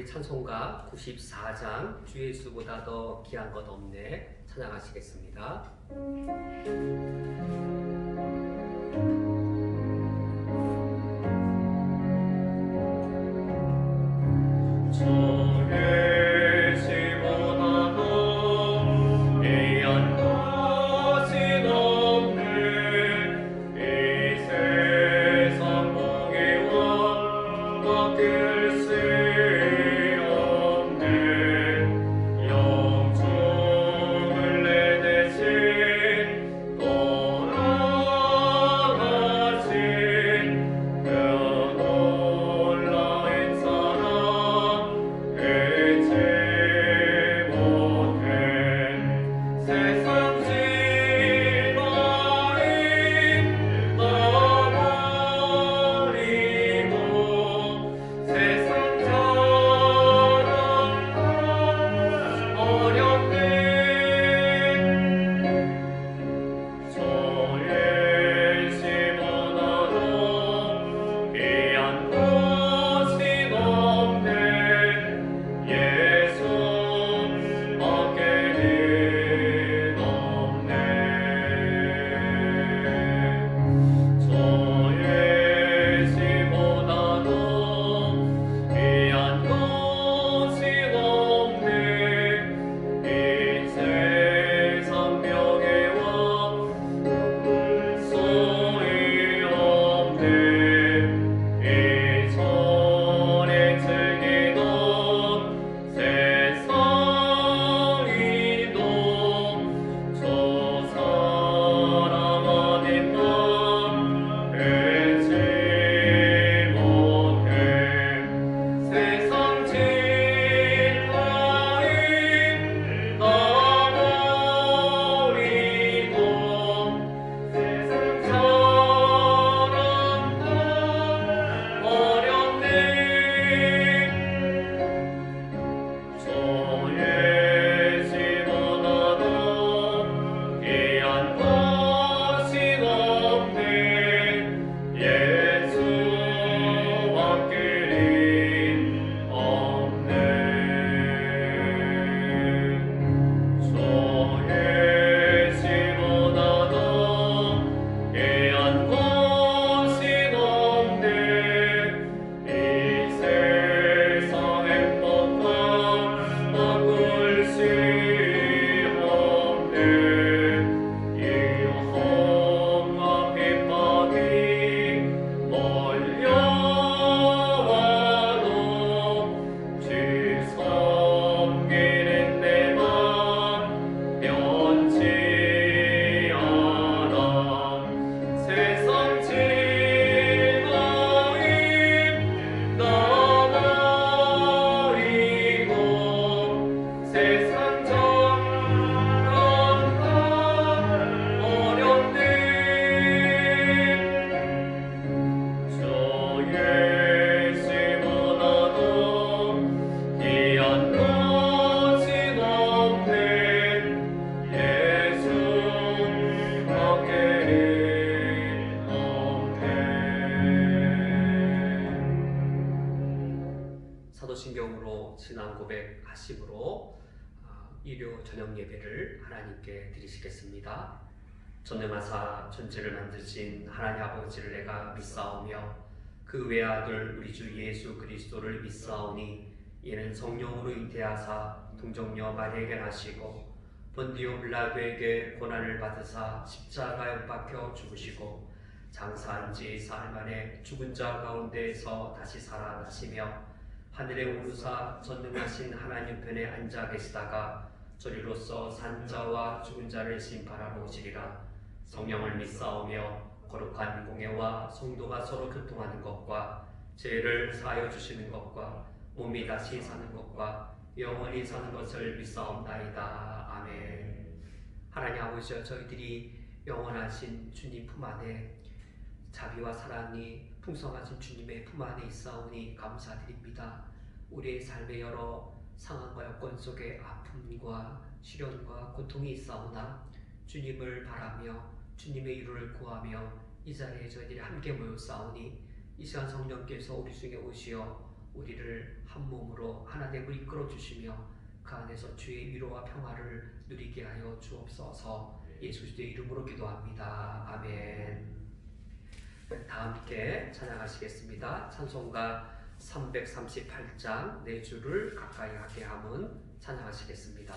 우리 찬송가 94장 주 예수보다 더 귀한 것 없네 찬양하시겠습니다. 사도신경으로 신앙 고백하심으로 일요 저녁 예배를 하나님께 드리시겠습니다. 전능하사 천지를 만드신 하나님 아버지를 내가 믿사오며 그 외아들 우리 주 예수 그리스도를 믿사오니 이는 성령으로 잉태하사 동정녀 마리아에게 나시고 본디오 빌라도에게 고난을 받으사 십자가에 못 박혀 죽으시고 장사한 지 사흘 만에 죽은 자 가운데에서 다시 살아나시며 하늘에 오르사 전능하신 하나님 편에 앉아 계시다가 저리로서 산 자와 죽은 자를 심판하러 오시리라. 성령을 믿사오며 거룩한 공예와 성도가 서로 교통하는 것과 죄를 사하여 주시는 것과 몸이 다시 사는 것과 영원히 사는 것을 믿사옵나이다. 아멘. 하나님 아버지여, 저희들이 영원하신 주님 품 안에 자비와 사랑이 풍성하신 주님의 품 안에 있사오니 감사드립니다. 우리의 삶의 여러 상황과 여건 속에 아픔과 시련과 고통이 있사오나 주님을 바라며 주님의 이루를 구하며 이 자리에 저희들이 함께 모였사오니 이 시간 성령께서 우리 중에 오시어 우리를 한 몸으로 하나됨을 이끌어 주시며 그 안에서 주의 위로와 평화를 누리게 하여 주옵소서. 예수 그리스도의 이름으로 기도합니다. 아멘. 다 함께 찬양하시겠습니다. 찬송가 338장 내 주를 가까이 하게 함은 찬양하시겠습니다.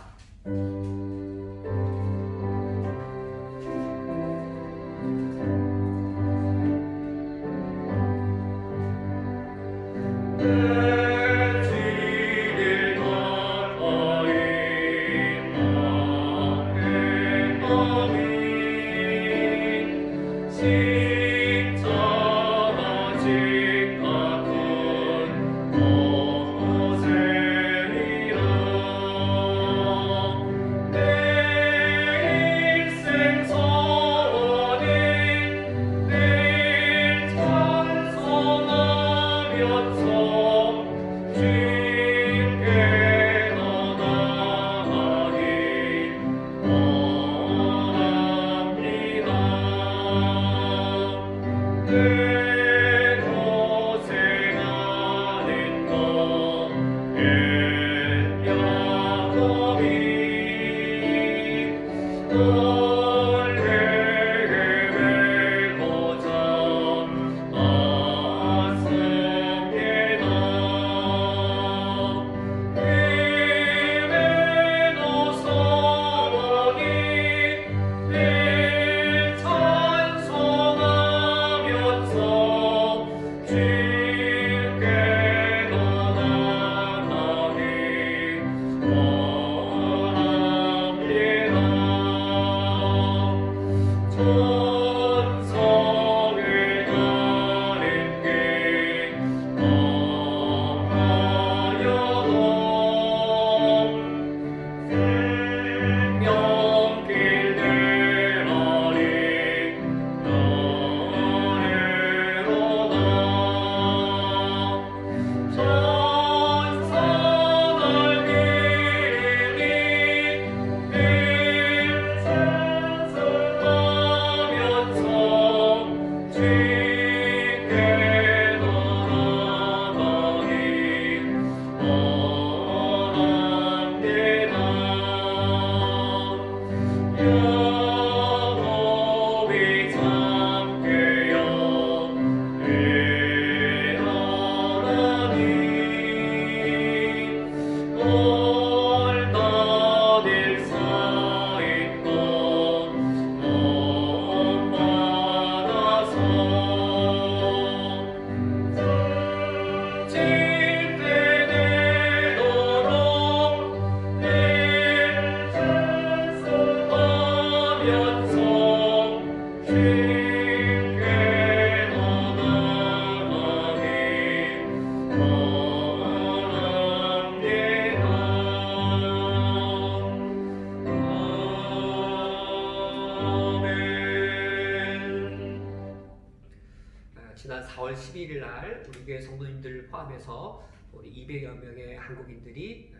지난 4월 11일 날 우리 교회 성도님들 포함해서 우리 200여 명의 한국인들이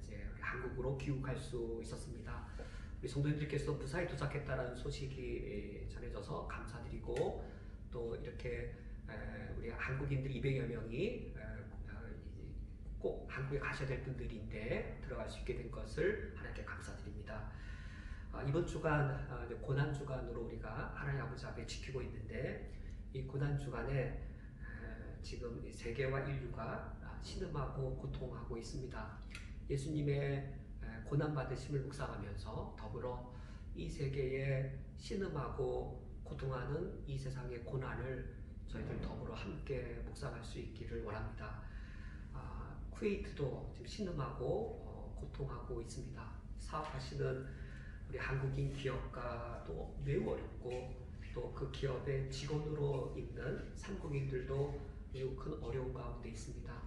이제 한국으로 귀국할 수 있었습니다. 우리 성도님들께서 무사히 도착했다는 소식이 전해져서 감사드리고, 또 이렇게 우리 한국인들 200여 명이 꼭 한국에 가셔야 될 분들인데 들어갈 수 있게 된 것을 하나님께 감사드립니다. 이번 주간 고난 주간으로 우리가 하나님 아버지 앞에 지키고 있는데, 이 고난 주간에 지금 세계와 인류가 신음하고 고통하고 있습니다. 예수님의 고난 받으심을 묵상하면서 더불어 이 세계에 신음하고 고통하는 이 세상의 고난을 저희들 더불어 함께 묵상할 수 있기를 원합니다. 쿠웨이트도 지금 신음하고 고통하고 있습니다. 사업하시는 우리 한국인 기업가도 매우 어렵고, 또 그 기업의 직원으로 있는 삼국인들도 매우 큰 어려움 가운데 있습니다.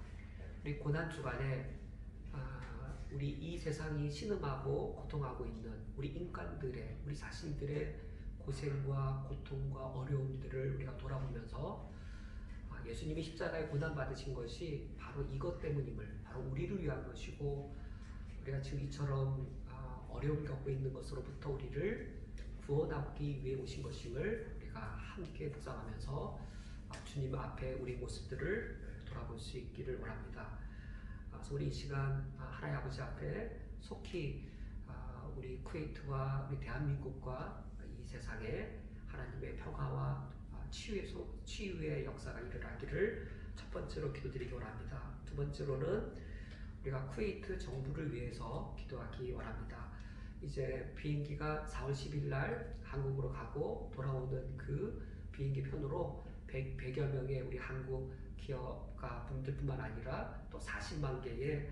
우리 고난 주간에 우리 이 세상이 신음하고 고통하고 있는 우리 인간들의, 우리 자신들의 고생과 고통과 어려움들을 우리가 돌아보면서 예수님이 십자가에 고난 받으신 것이 바로 이것 때문임을, 바로 우리를 위한 것이고, 우리가 지금 이처럼 어려움을 겪고 있는 것으로부터 우리를 구원하기 위해 오신 것임을 우리가 함께 묵상하면서 주님 앞에 우리 모습들을 돌아볼 수 있기를 원합니다. 그래서 우리 이 시간 하나님 아버지 앞에 속히 우리 쿠웨이트와 우리 대한민국과 이 세상에 하나님의 평화와 치유의 역사가 일어나기를 첫 번째로 기도드리기 원합니다. 두 번째로는 우리가 쿠웨이트 정부를 위해서 기도하기 원합니다. 이제 비행기가 4월 10일 날 한국으로 가고 돌아오는 그 비행기 편으로 100여 명의 우리 한국 기업가 분들뿐만 아니라 또 40만 개의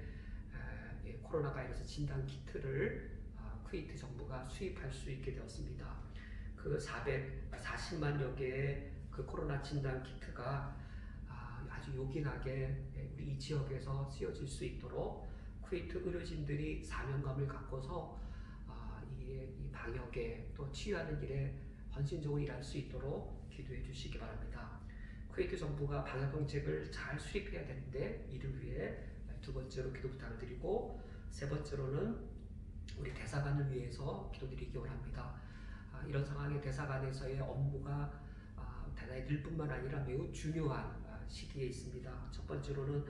코로나 바이러스 진단 키트를 쿠웨이트 정부가 수입할 수 있게 되었습니다. 그 440만여 개의 그 코로나 진단 키트가 아주 요긴하게 우리 이 지역에서 쓰여질 수 있도록 쿠웨이트 의료진들이 사명감을 갖고서 이 방역에 또 치유하는 일에 헌신적으로 일할 수 있도록 기도해 주시기 바랍니다. 쿠웨이트 정부가 방역 정책을 잘 수립해야 되는데 이를 위해 두 번째로 기도 부탁을 드리고, 세 번째로는 우리 대사관을 위해서 기도드리기 원합니다. 이런 상황에 대사관에서의 업무가 대단히 늘 뿐만 아니라 매우 중요한 시기에 있습니다. 첫 번째로는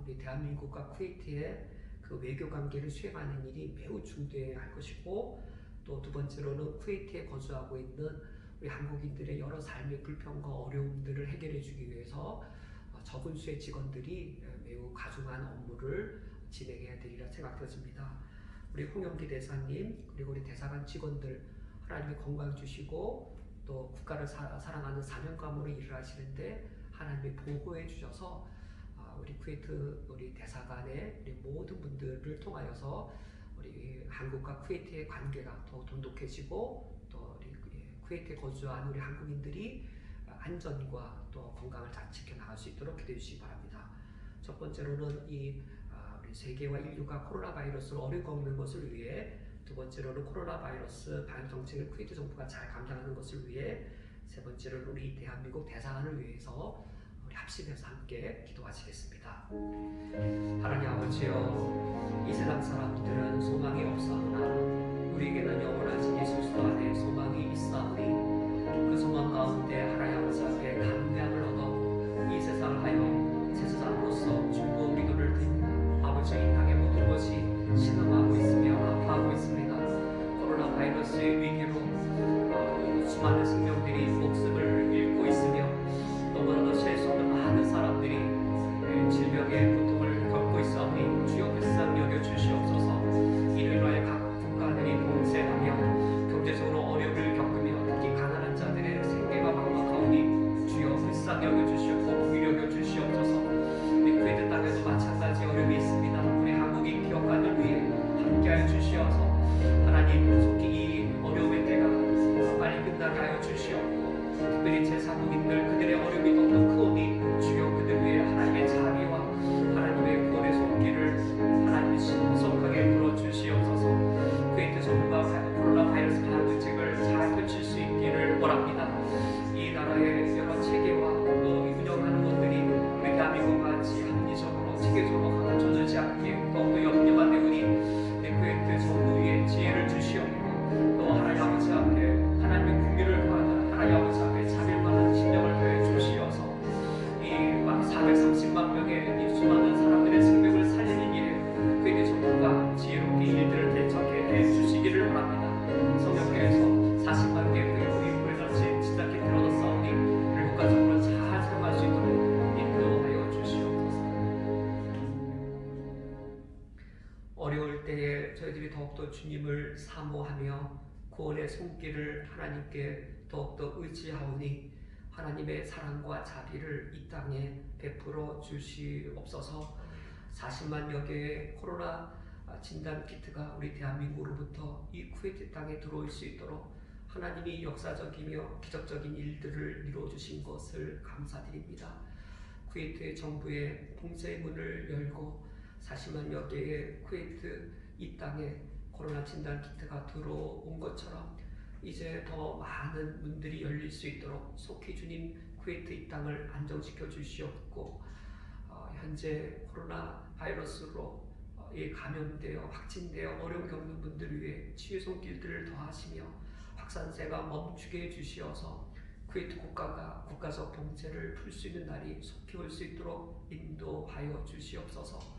우리 대한민국과 쿠웨이트의 그 외교 관계를 수행하는 일이 매우 중대할 것이고, 또 두 번째로는 쿠웨이트에 거주하고 있는 우리 한국인들의 여러 삶의 불평과 어려움들을 해결해 주기 위해서 적은 수의 직원들이 매우 과중한 업무를 진행해야 되리라 생각되어집니다. 우리 홍영기 대사님 그리고 우리 대사관 직원들 하나님의 건강 주시고 또 국가를 사랑하는 사명감으로 일을 하시는데 하나님이 보호해 주셔서 우리 쿠웨이트 우리 대사관의 우리 모든 분들을 통하여서 우리 한국과 쿠웨이트의 관계가 더 돈독해지고 또 우리 쿠웨이트에 거주한 우리 한국인들이 안전과 또 건강을 잘 지켜나갈 수 있도록 기도해 주시기 바랍니다. 첫 번째로는 우리 세계와 인류가 코로나 바이러스를 어려워먹는 것을 위해, 두 번째로는 코로나 바이러스 방역 정책을 쿠웨이트 정부가 잘 감당하는 것을 위해, 세 번째로는 우리 대한민국 대사관을 위해서 우리 합심해서 함께 기도하시겠습니다. 하나님 아버지여, 이 세상 사람들은 소망이 없사오나 우리에게는 영원하신 예수 그리스도 안에 소망이 있사오니 그 소망 가운데 하나님 아버지 앞에 감명을 얻어 이 세상을 하여 새 세상으로서 중보 기도를 드립니다. 아버지, 이 땅의 모든 것이 신음하고 있으며 아파하고 있습니다. 코로나 바이러스의 위기로 수많은 생명들이 목숨을 잃고 있으며 너무나도 셀 수 없는 많은 사람들이 질병의 고통을 겪고 있사오니 주여 불쌍히 여겨 주시옵소서. 이로 인하여 각 국가들이 봉쇄하며 경제적으로 어려움을 겪으며 특히 가난한 자들의 생계가 막막하오니 주여 불쌍히 여겨 주시옵고 복이 여겨 주시옵소서. 우리 쿠웨이트 땅에도 마찬가지 어려움이 있습니다. 우리 한국인 기업가들 위해 함께하여 주시어서 하나님 속히 이 어려움의 때가 빨리 끝나게 하여 주시옵고, 특별히 제3국인들 그들의 어려움이 더욱 크오니 주여 그들 위해 하나님의 자비와 하나님의 구원의 손길을 하나님이 신속하게 불어주시옵소서. 쿠웨이트 정부가 코로나 바이러스 방역 정책을 잘 펼칠 수 있기를 원합니다. 이 나라의 여러 체계와 또 운영하는 것들이 우리 대한민국과 같이 합리적으로 체계적으로 갖춰지지 않게 더욱더 염려가 되오니 쿠웨이트 정부 위에 지혜를 주시옵고, 또 하나님 아버지 앞에 하나님의 국민을 구하는 하나님 아버지 앞에 차별받는 신령을 더해 주시어서 이 430만 명의 이 수많은 사람들의 생명을 살리는 일에 쿠웨이트 정부가 지혜롭게 일들을 개척해 주시기를 원합니다. 성령께서 40만 개의 우리 보내졌지 진작에 들어뒀사오니 이를 국가적으로 잘 사용할 수 있도록 인도하여 주시옵소서. 어려울 때에 저희들이 더욱더 주님을 사모하며 구원의 손길을 하나님께 더욱더 의지하오니 하나님의 사랑과 자비를 이 땅에 베풀어 주시옵소서. 40만여 개의 코로나 진단 키트가 우리 대한민국으로부터 이 쿠웨이트 땅에 들어올 수 있도록 하나님이 역사적이며 기적적인 일들을 이루어 주신 것을 감사드립니다. 쿠웨이트의 정부의 봉쇄의 문을 열고 40만여 개의 쿠웨이트 이 땅에 코로나 진단 키트가 들어온 것처럼 이제 더 많은 문들이 열릴 수 있도록 속히 주님 쿠웨이트 이 땅을 안정시켜 주시옵고, 현재 코로나 바이러스로 감염되어 확진되어 어려움 겪는 분들을 위해 치유 손길들을 더하시며 확산세가 멈추게 해주시어서 쿠웨이트 국가가 국가적 봉쇄를 풀 수 있는 날이 속히 올 수 있도록 인도하여 주시옵소서.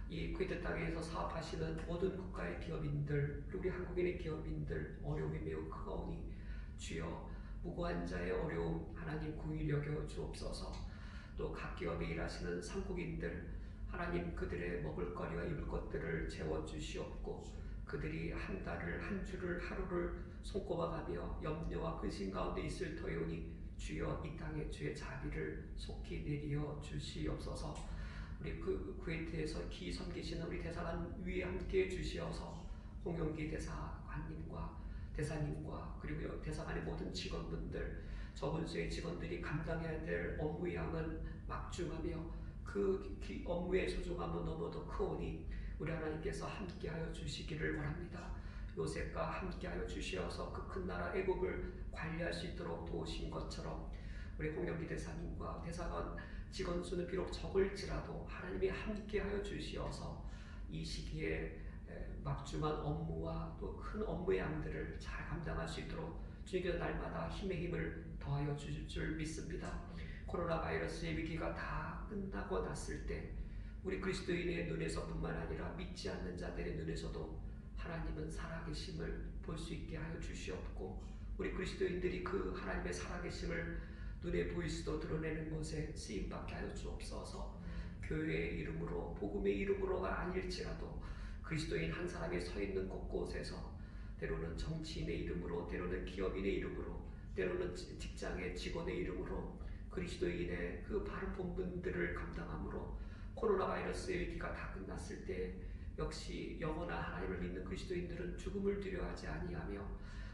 이 쿠웨이트 땅에서 사업하시는 모든 국가의 기업인들, 우리 한국인의 기업인들 어려움이 매우 크오니 주여 무고한 자의 어려움 하나님 긍휼히 여겨 주옵소서. 또 각 기업에 일하시는 상국인들 하나님 그들의 먹을거리와 입을 것들을 채워주시옵고 그들이 한 달을 한 주를 하루를 손꼽아가며 염려와 근심 가운데 있을 터이오니 주여 이 땅에 주의 자비를 속히 내려 주시옵소서. 우리 쿠웨이트에서 기 섬기시는 우리 대사관 위에 함께 주시어서 홍영기 대사관님과 대사님과 그리고 대사관의 모든 직원분들 저분수의 직원들이 감당해야 될 업무의 양은 막중하며 그 업무의 소중함은 너무도 크오니 우리 하나님께서 함께하여 주시기를 원합니다. 요셉과 함께하여 주시어서 그 큰 나라 애국을 관리할 수 있도록 도우신 것처럼 우리 홍영기 대사님과 대사관 직원 수는 비록 적을지라도 하나님이 함께하여 주시어서 이 시기에 막중한 업무와 또 큰 업무의 양들을 잘 감당할 수 있도록 주님께서 날마다 힘의 힘을 더하여 주실 줄 믿습니다. 코로나 바이러스의 위기가 다 끝나고 났을 때 우리 그리스도인의 눈에서뿐만 아니라 믿지 않는 자들의 눈에서도 하나님은 살아계심을 볼 수 있게 하여 주시옵고 우리 그리스도인들이 그 하나님의 살아계심을 눈에 보이시도 드러내는 것에 쓰임받게 하여 주옵소서. 교회의 이름으로 복음의 이름으로가 아닐지라도 그리스도인 한 사람이 서 있는 곳곳에서 때로는 정치인의 이름으로 때로는 기업인의 이름으로 때로는 직장의 직원의 이름으로 그리스도인의 그 바른 본분들을 감당함으로 코로나 바이러스의 위기가 다 끝났을 때 역시 영원한 하나님을 믿는 그리스도인들은 죽음을 두려워하지 아니하며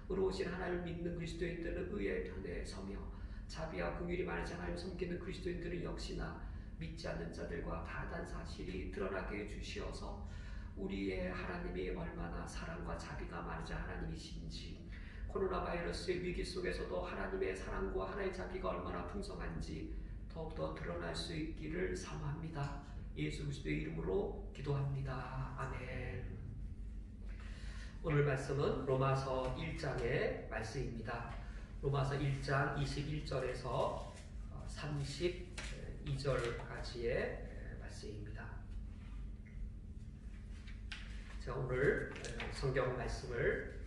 의로우신 하나님을 믿는 그리스도인들은 의의 편에 서며 자비와 긍휼이 많으신 하나님을 섬기는 그리스도인들은 역시나 믿지 않는 자들과 다른 사실이 드러나게 해주시어서 우리의 하나님이 얼마나 사랑과 자비가 많으신 하나님이신지 코로나 바이러스의 위기 속에서도 하나님의 사랑과 하나님의 자비가 얼마나 풍성한지 더욱더 드러날 수 있기를 사모합니다. 예수 그리스도의 이름으로 기도합니다. 아멘. 오늘 말씀은 로마서 1장의 말씀입니다. 로마서 1장 21절에서 32절까지의 말씀입니다. 제가 오늘 성경 말씀을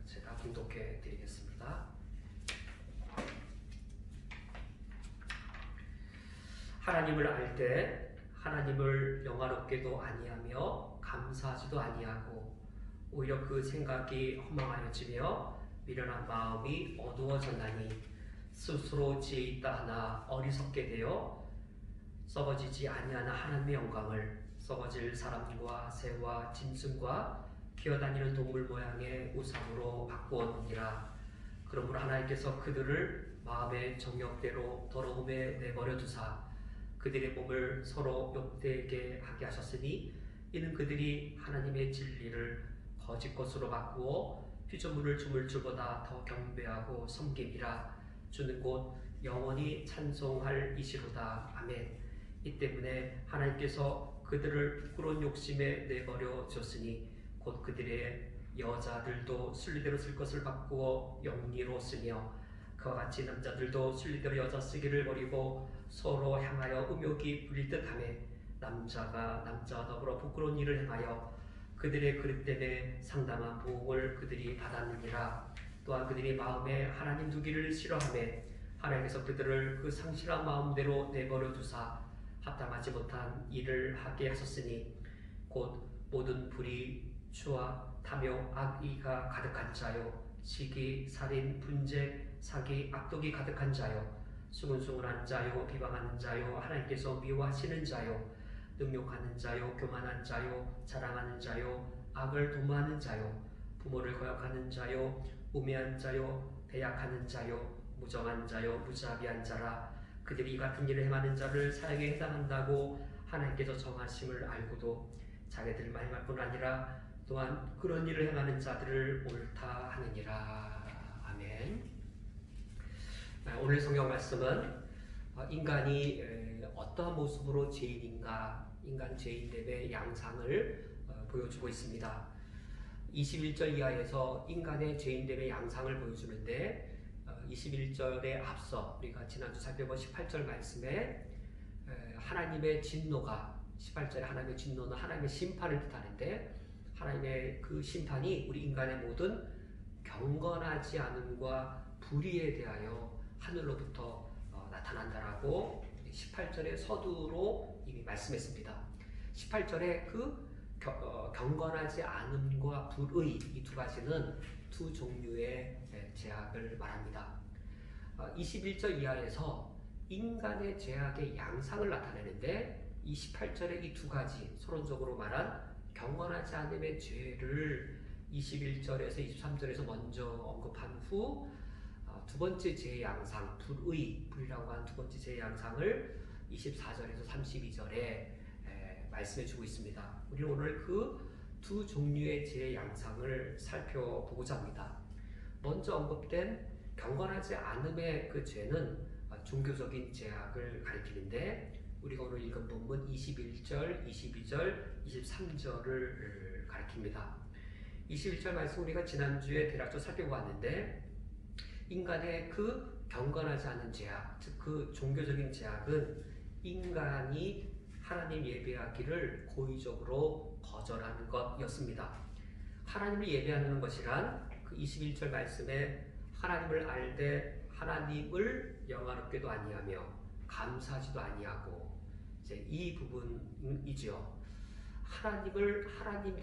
제가 봉독해 드리겠습니다. 하나님을 알 때 하나님을 영화롭게도 아니하며 감사하지도 아니하고 오히려 그 생각이 허망하여지며 미련한 마음이 어두워졌나니 스스로 지혜 있다 하나 어리석게 되어 썩어지지 아니하나 하나님의 영광을 썩어질 사람과 새와 짐승과 기어다니는 동물 모양의 우상으로 바꾸었느니라. 그러므로 하나님께서 그들을 마음의 정욕대로 더러움에 내버려 두사 그들의 몸을 서로 욕되게 하게 하셨으니 이는 그들이 하나님의 진리를 거짓 것으로 바꾸어 피조물을 주물 줄보다 더 경배하고 섬김이라. 주는 곧 영원히 찬송할 이시로다. 아멘. 이 때문에 하나님께서 그들을 부끄러운 욕심에 내버려 줬으니 곧 그들의 여자들도 순리대로 쓸 것을 바꾸어 영리로 쓰며 그와 같이 남자들도 순리대로 여자 쓰기를 버리고 서로 향하여 음욕이 불릴 듯하매 남자가 남자와 더불어 부끄러운 일을 행하여 그들의 그릇 때문에 상당한 보응을 그들이 받았느니라. 또한 그들이 마음에 하나님 두기를 싫어하매 하나님께서 그들을 그 상실한 마음대로 내버려 두사 합당하지 못한 일을 하게 하셨으니 곧 모든 불의, 추악, 탐욕, 악의가 가득한 자요 시기, 살인, 분쟁, 사기, 악독이 가득한 자요 수근수근한 자요 비방하는 자요 하나님께서 미워하시는 자요 능욕하는 자요 교만한 자요 자랑하는 자요 악을 도모하는 자요 부모를 거역하는 자요 우매한 자요 배약하는 자요 무정한 자요 무자비한 자라. 그들이 이 같은 일을 행하는 자를 사형에 해당한다고 하나님께서 정하심을 알고도 자기들만 행할 뿐 아니라 또한 그런 일을 행하는 자들을 옳다 하느니라. 아멘. 오늘 성경 말씀은 인간이 어떠한 모습으로 죄인인가, 인간 죄인됨의 양상을 보여주고 있습니다. 21절 이하에서 인간의 죄인됨의 양상을 보여주는데 21절에 앞서 우리가 지난주 살펴본 18절 말씀에 하나님의 진노가 18절에 하나님의 진노는 하나님의 심판을 뜻하는데 하나님의 그 심판이 우리 인간의 모든 경건하지 않음과 불의에 대하여 하늘로부터 나타난다라고 18절의 서두로 이미 말씀했습니다. 18절에 그 경건하지 않음과 불의 이 두 가지는 두 종류의 죄악을 말합니다. 21절 이하에서 인간의 죄악의 양상을 나타내는데 이 18절의 이 두 가지 서론적으로 말한 경건하지 않음의 죄를 21절에서 23절에서 먼저 언급한 후 두 번째 죄의 양상 불의라고 한 두 번째 죄의 양상을 24절에서 32절에 말씀해 주고 있습니다. 우리는 오늘 그 두 종류의 죄의 양상을 살펴보고자 합니다. 먼저 언급된 경건하지 않음의 그 죄는 종교적인 죄악을 가리키는데 우리가 오늘 읽은 본문 21절, 22절, 23절을 가리킵니다. 21절 말씀 우리가 지난주에 대략적으로 살펴보았는데 인간의 그 경건하지 않은 죄악, 즉 그 종교적인 죄악은 인간이 하나님 예배하기를 고의적으로 거절하는 것이었습니다. 하나님을 예배하는 것이란 그 21절 말씀에 하나님을 알되 하나님을 영화롭게도 아니하며 감사하지도 아니하고 이제 이 부분이죠. 하나님의 하나님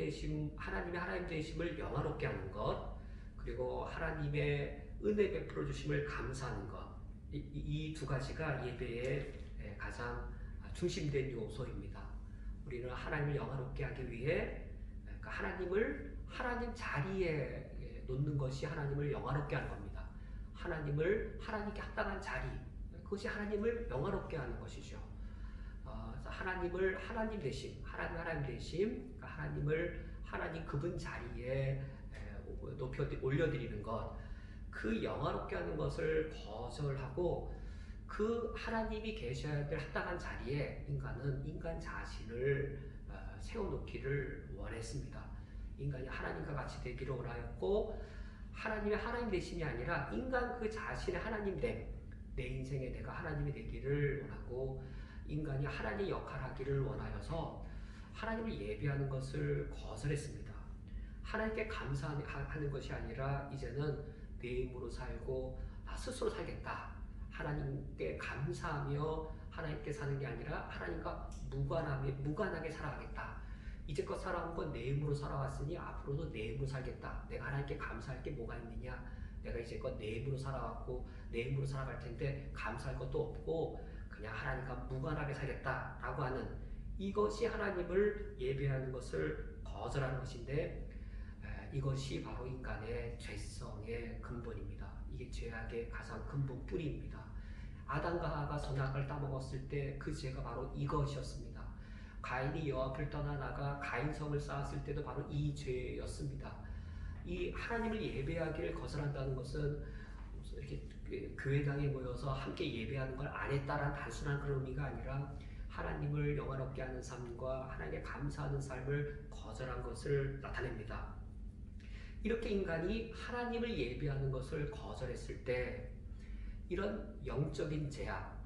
되심을 영화롭게 하는 것, 그리고 하나님의 은혜 베풀어 주심을 감사하는 것, 이 두 가지가 예배의 가장 중심된 요소입니다. 우리는 하나님을 영화롭게 하기 위해 하나님 자리에 놓는 것이 하나님을 영화롭게 하는 겁니다. 하나님께 합당한 자리, 그것이 하나님을 영화롭게 하는 것이죠. 하나님 되심, 하나님 그분 자리에 올려드리는 것, 그 영화롭게 하는 것을 거절하고 그 하나님이 계셔야 될 합당한 자리에 인간 자신을 세워놓기를 원했습니다. 인간이 하나님과 같이 되기를 원하였고 하나님의 하나님 되심이 아니라 인간 그 자신의 하나님됨, 내 인생에 내가 하나님이 되기를 원하고 인간이 하나님의 역할을 하기를 원하여서 하나님을 예배하는 것을 거절했습니다. 하나님께 감사하는 것이 아니라 이제는 내 힘으로 살고 나 스스로 살겠다. 하나님께 감사하며 하나님께 사는 게 아니라 하나님과 무관하게 살아가겠다. 이제껏 살아온 건 내 힘으로 살아왔으니 앞으로도 내 힘으로 살겠다. 내가 하나님께 감사할 게 뭐가 있느냐. 내가 이제껏 내 힘으로 살아왔고 내 힘으로 살아갈 텐데 감사할 것도 없고 그냥 하나님과 무관하게 살겠다라고 하는 이것이 하나님을 예배하는 것을 거절하는 것인데 이것이 바로 인간의 죄성의 근본입니다. 이게 죄악의 가장 근본 뿌리입니다. 아담과 하와가 선악을 따먹었을 때 그 죄가 바로 이것이었습니다. 가인이 여호와를 떠나나가 가인성을 쌓았을 때도 바로 이 죄였습니다. 이 하나님을 예배하기를 거절한다는 것은 이렇게 교회당에 모여서 함께 예배하는 걸 안 했다라는 단순한 그런 의미가 아니라 하나님을 영화롭게 하는 삶과 하나님께 감사하는 삶을 거절한 것을 나타냅니다. 이렇게 인간이 하나님을 예배하는 것을 거절했을 때 이런 영적인 죄악,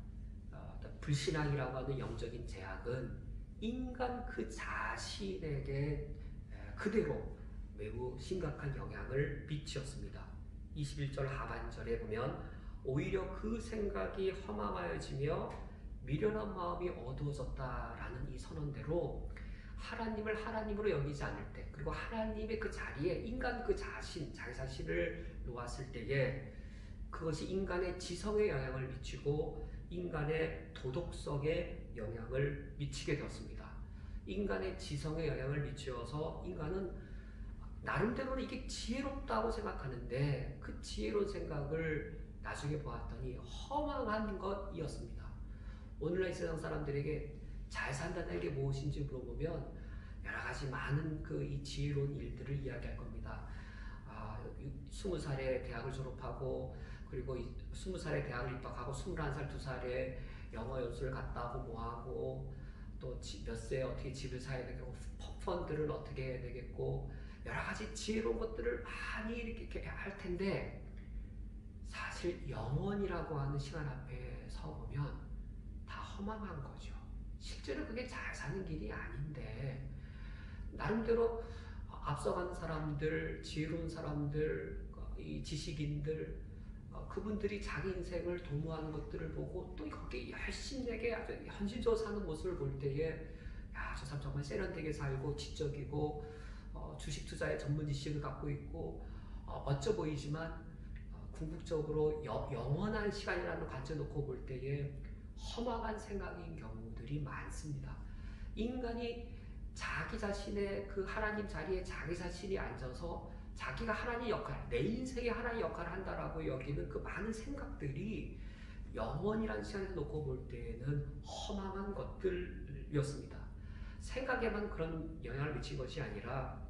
불신앙이라고 하는 영적인 죄악은 인간 그 자신에게 그대로 매우 심각한 영향을 미치었습니다. 21절 하반절에 보면 오히려 그 생각이 허망하여지며 미련한 마음이 어두워졌다라는 이 선언대로 하나님을 하나님으로 여기지 않을 때, 그리고 하나님의 그 자리에 인간 그 자기 자신을 놓았을 때에 그것이 인간의 지성에 영향을 미치고 인간의 도덕성에 영향을 미치게 되었습니다. 인간의 지성에 영향을 미치어서 인간은 나름대로는 이게 지혜롭다고 생각하는데 그 지혜로운 생각을 나중에 보았더니 허망한 것이었습니다. 오늘날 이 세상 사람들에게 잘 산다는 게 무엇인지 물어보면 여러 가지 많은 이 지혜로운 일들을 이야기할 겁니다. 20살에 대학을 졸업하고 그리고 20살에 대학을 입학하고 21살, 2살에 영어 연수를 갔다 오고 뭐하고 또 몇 세에 어떻게 집을 사야 되겠고 펀드를 어떻게 해야 되겠고 여러 가지 지혜로운 것들을 많이 이렇게 할 텐데 사실 영원이라고 하는 시간 앞에 서보면 다 허망한 거죠. 실제로 그게 잘 사는 길이 아닌데 나름대로 앞서간 사람들, 지혜로운 사람들, 이 지식인들 그분들이 자기 인생을 도모하는 것들을 보고 또 거기에 열심하게 아주 현실적으로 사는 모습을 볼 때에 야, 저 사람 정말 세련되게 살고 지적이고 주식 투자에 전문 지식을 갖고 있고 멋져 보이지만 궁극적으로 영원한 시간이라는 관점 놓고 볼 때에 허망한 생각인 경우들이 많습니다. 인간이 자기 자신의 그 하나님 자리에 자기 자신이 앉아서 자기가 하나님 역할, 내 인생에 하나님 역할을 한다라고 여기는 그 많은 생각들이 영원이라는 시간에서 놓고 볼 때에는 허망한 것들이었습니다. 생각에만 그런 영향을 미친 것이 아니라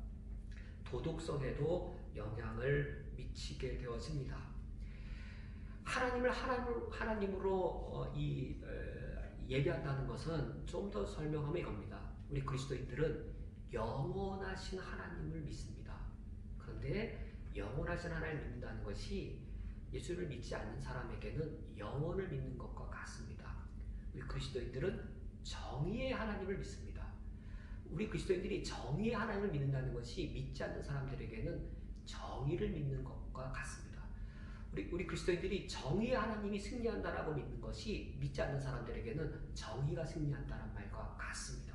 도덕성에도 영향을 미치게 되어집니다. 하나님을 하나님으로 예배한다는 것은 좀 더 설명하면 이겁니다. 우리 그리스도인들은 영원하신 하나님을 믿습니다. 그런데 영원하신 하나님을 믿는다는 것이 예수를 믿지 않는 사람에게는 영원을 믿는 것과 같습니다. 우리 그리스도인들은 정의의 하나님을 믿습니다. 우리 그리스도인들이 정의의 하나님을 믿는다는 것이 믿지 않는 사람들에게는 정의를 믿는 것과 같습니다. 우리 그리스도인들이 정의의 하나님이 승리한다라고 믿는 것이 믿지 않는 사람들에게는 정의가 승리한다는 말과 같습니다.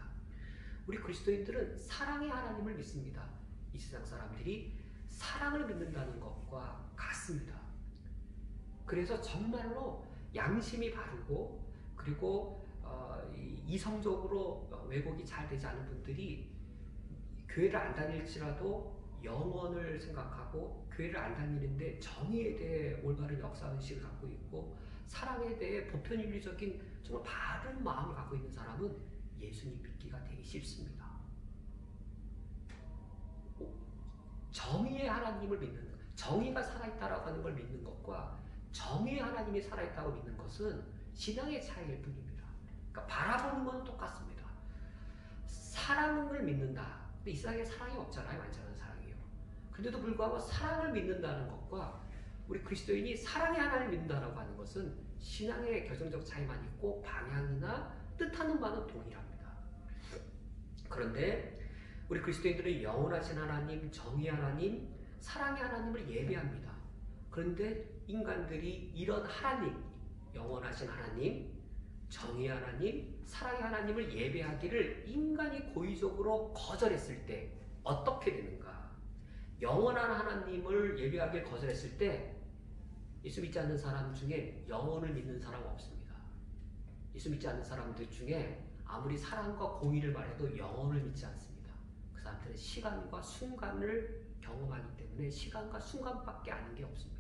우리 그리스도인들은 사랑의 하나님을 믿습니다. 이 세상 사람들이 사랑을 믿는다는 것과 같습니다. 그래서 정말로 양심이 바르고 그리고 이성적으로 왜곡이 잘 되지 않은 분들이 교회를 안 다닐지라도 영원을 생각하고 교회를 안 다니는데 정의에 대해 올바른 역사의식을 갖고 있고 사랑에 대해 보편인류적인 정말 바른 마음을 갖고 있는 사람은 예수님 믿기가 되게 쉽습니다. 정의의 하나님을 믿는 것, 정의가 살아있다라고 하는 걸 믿는 것과 정의의 하나님이 살아있다고 믿는 것은 신앙의 차이일 뿐입니다. 그러니까 바라보는 건 똑같습니다. 사랑을 믿는다. 근데 이 세상에 사랑이 없잖아요. 완전한 사랑이요. 그런데도 불구하고 사랑을 믿는다는 것과 우리 그리스도인이 사랑의 하나님을 믿는다라고 하는 것은 신앙의 결정적 차이만 있고 방향이나 뜻하는 바는 동일합니다. 그런데 우리 그리스도인들은 영원하신 하나님, 정의 하나님, 사랑의 하나님을 예배합니다. 그런데 인간들이 이런 하나님, 영원하신 하나님, 정의 하나님, 사랑의 하나님을 예배하기를 인간이 고의적으로 거절했을 때 어떻게 되는가? 영원한 하나님을 예배하기를 거절했을 때 예수 믿지 않는 사람 중에 영원을 믿는 사람 없습니다. 예수 믿지 않는 사람들 중에 아무리 사랑과 공의를 말해도 영원을 믿지 않습니다. 그 사람들은 시간과 순간을 경험하기 때문에 시간과 순간밖에 아는 게 없습니다.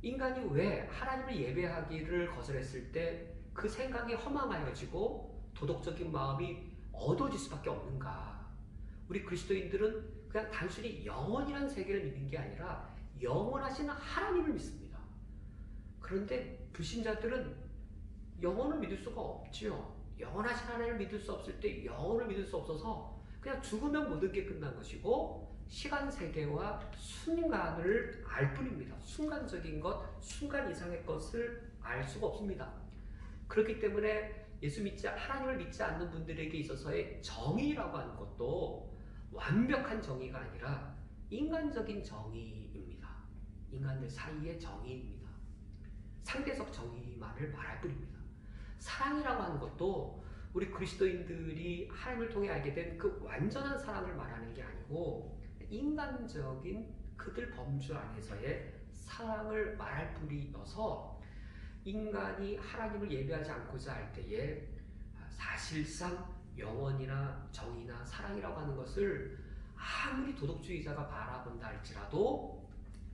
인간이 왜 하나님을 예배하기를 거절했을 때 그 생각이 허망하여지고 도덕적인 마음이 어두워질 수밖에 없는가? 우리 그리스도인들은 그냥 단순히 영원이라는 세계를 믿는 게 아니라 영원하신 하나님을 믿습니다. 그런데 불신자들은 영원을 믿을 수가 없죠. 영원하신 하나님을 믿을 수 없을 때 영원을 믿을 수 없어서 그냥 죽으면 모든 게 끝난 것이고 시간 세계와 순간을 알 뿐입니다. 순간적인 것, 순간 이상의 것을 알 수가 없습니다. 그렇기 때문에 하나님을 믿지 않는 분들에게 있어서의 정의라고 하는 것도 완벽한 정의가 아니라 인간적인 정의입니다. 인간들 사이의 정의입니다. 상대적 정의만을 말할 뿐입니다. 사랑이라고 하는 것도 우리 그리스도인들이 하나님을 통해 알게 된 그 완전한 사랑을 말하는 게 아니고 인간적인 그들 범주 안에서의 사랑을 말할 뿐이어서 인간이 하나님을 예배하지 않고자 할 때에 사실상 영원이나 정의나 사랑이라고 하는 것을 아무리 도덕주의자가 바라본다 할지라도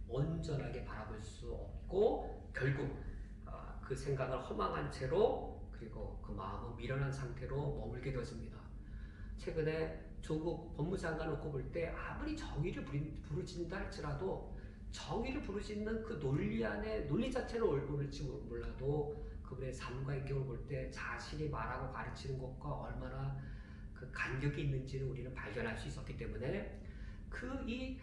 온전하게 바라볼 수 없고 결국 그 생각을 허망한 채로 그리고 그 마음은 미련한 상태로 머물게 되어집니다. 최근에 조국 법무장관 놓고 볼 때 아무리 정의를 부르짖는다 할지라도 정의를 부르짖는 그 논리 안에 논리 자체는 옳을지 몰라도 그분의 삶과 인격을 볼 때 자신이 말하고 가르치는 것과 얼마나 그 간격이 있는지를 우리는 발견할 수 있었기 때문에 이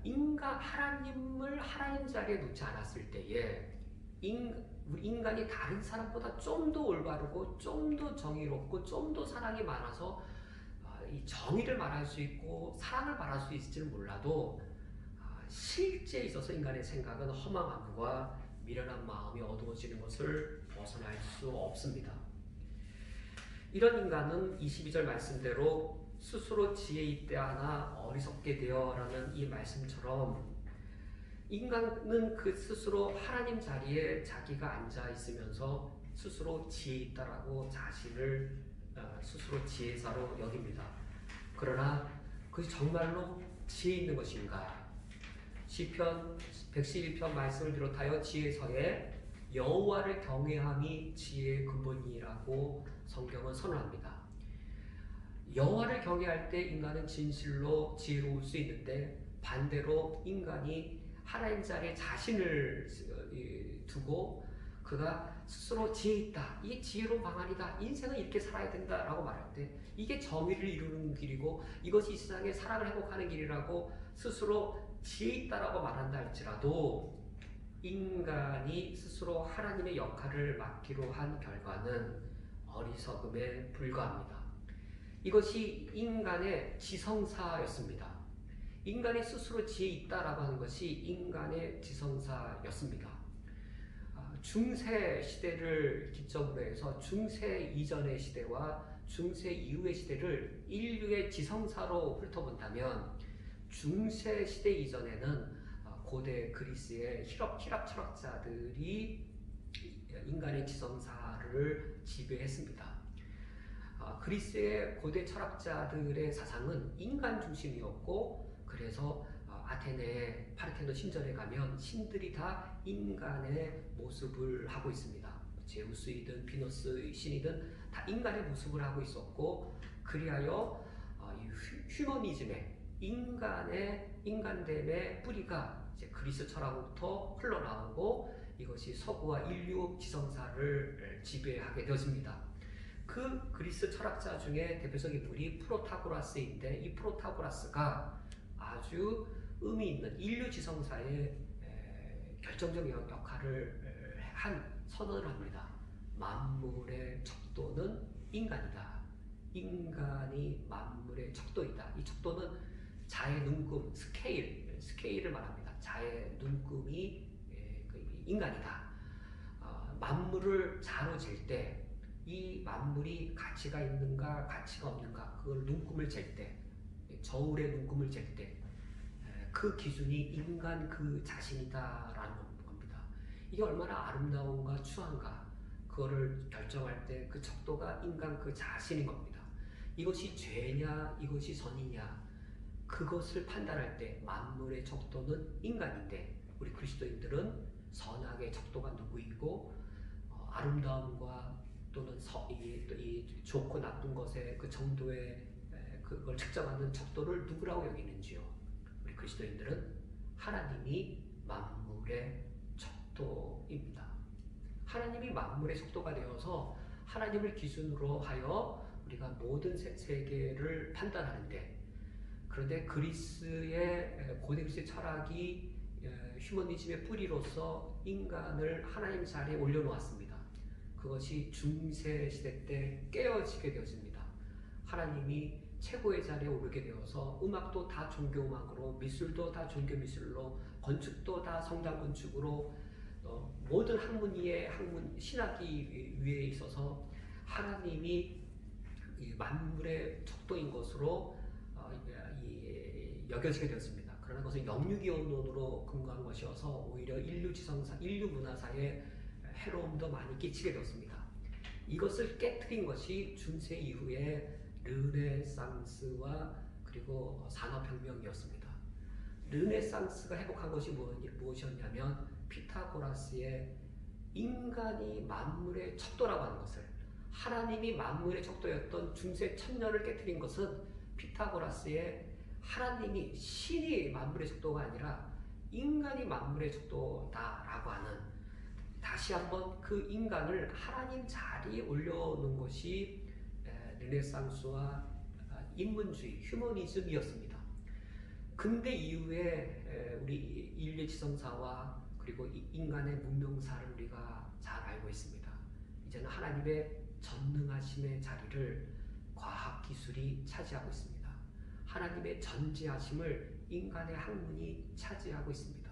하나님을 하나님 자리에 놓지 않았을 때에 인간이 다른 사람보다 좀 더 올바르고 좀 더 정의롭고 좀 더 사랑이 많아서 이 정의를 말할 수 있고 사랑을 말할 수 있을지는 몰라도 실제에 있어서 인간의 생각은 허망함과 미련한 마음이 어두워지는 것을 벗어날 수 없습니다. 이런 인간은 22절 말씀대로 스스로 지혜 있대하나 어리석게 되어라는 이 말씀처럼 인간은 그 스스로 하나님 자리에 자기가 앉아 있으면서 스스로 지혜 있다라고 자신을 스스로 지혜자로 여깁니다. 그러나 그것이 정말로 지혜 있는 것인가? 시편 111편 말씀을 비롯하여 지혜서에 여호와를 경외함이 지혜의 근본이라고 성경은 선언합니다. 여호와를 경외할 때 인간은 진실로 지혜로울 수 있는데 반대로 인간이 하나님 자리에 자신을 두고 그가 스스로 지혜 있다, 이 지혜로운 방안이다, 인생은 이렇게 살아야 된다라고 말할 때 이게 정의를 이루는 길이고 이것이 이 세상의 사랑을 회복하는 길이라고 스스로 지혜 있다라고 말한다 할지라도 인간이 스스로 하나님의 역할을 맡기로 한 결과는 어리석음에 불과합니다. 이것이 인간의 지성사였습니다. 인간이 스스로 지혜 있다라고 하는 것이 인간의 지성사였습니다. 중세 시대를 기점으로 해서 중세 이전의 시대와 중세 이후의 시대를 인류의 지성사로 훑어본다면 중세 시대 이전에는 고대 그리스의 히랍 철학자들이 인간의 지성사를 지배했습니다. 그리스의 고대 철학자들의 사상은 인간 중심이었고 그래서 아테네의 파르테논 신전에 가면 신들이 다 인간의 모습을 하고 있습니다. 제우스이든 비너스 신이든 다 인간의 모습을 하고 있었고 그리하여 휴머니즘의 인간됨의 뿌리가 이제 그리스 철학으로부터 흘러나오고 이것이 서구와 인류 지성사를 지배하게 되었습니다. 그 그리스 철학자 중에 대표적인 분이 프로타고라스인데 이 프로타고라스가 아주 의미 있는 인류 지성사의 결정적인 역할을 한 선언을 합니다. 만물의 척도는 인간이다. 인간이 만물의 척도이다. 이 척도는 자의 눈금, 스케일을 말합니다. 자의 눈금이 인간이다. 만물을 자로 잴 때 이 만물이 가치가 있는가 가치가 없는가 그걸 눈금을 잴 때 저울의 눈금을 잴 때 그 기준이 인간 그 자신이다라는 겁니다. 이게 얼마나 아름다운가 추한가 그거를 결정할 때 그 척도가 인간 그 자신인 겁니다. 이것이 죄냐 이것이 선이냐 그것을 판단할 때 만물의 척도는 인간인데 우리 그리스도인들은 선악의 척도가 누구이고 아름다움과 또는 이 좋고 나쁜 것의 그 정도의 그걸 측정하는 척도를 누구라고 여기는지요. 우리 그리스도인들은 하나님이 만물의 척도입니다. 하나님이 만물의 척도가 되어서 하나님을 기준으로 하여 우리가 모든 세계를 판단하는데 그런데 그리스의 고대 그리스의 철학이 휴머니즘의 뿌리로서 인간을 하나님 자리에 올려놓았습니다. 그것이 중세 시대 때 깨어지게 되었습니다. 하나님이 최고의 자리에 오르게 되어서 음악도 다 종교 음악으로 미술도 다 종교 미술로 건축도 다 성당 건축으로 모든 학문의 신학이 위에 있어서 하나님이 만물의 척도인 것으로 여겨지게 되었습니다. 그러나 그것은 영유기원론으로 근거한 것이어서 오히려 인류 지성사, 인류 문화사에 해로움도 많이 끼치게 되었습니다. 이것을 깨트린 것이 중세 이후에 르네상스와 그리고 산업혁명이었습니다. 르네상스가 회복한 것이 무엇이었냐면 피타고라스의 인간이 만물의 척도라고 하는 것을 하나님이 만물의 척도였던 중세 천년을 깨트린 것은 피타고라스의 하나님이 신이 만물의 척도가 아니라 인간이 만물의 척도다라고 하는 다시 한번 그 인간을 하나님 자리에 올려놓은 것이 르네상스와 인문주의, 휴머니즘이었습니다. 근대 이후에 우리 인류의 지성사와 그리고 인간의 문명사를 우리가 잘 알고 있습니다. 이제는 하나님의 전능하심의 자리를 과학기술이 차지하고 있습니다. 하나님의 전지하심을 인간의 학문이 차지하고 있습니다.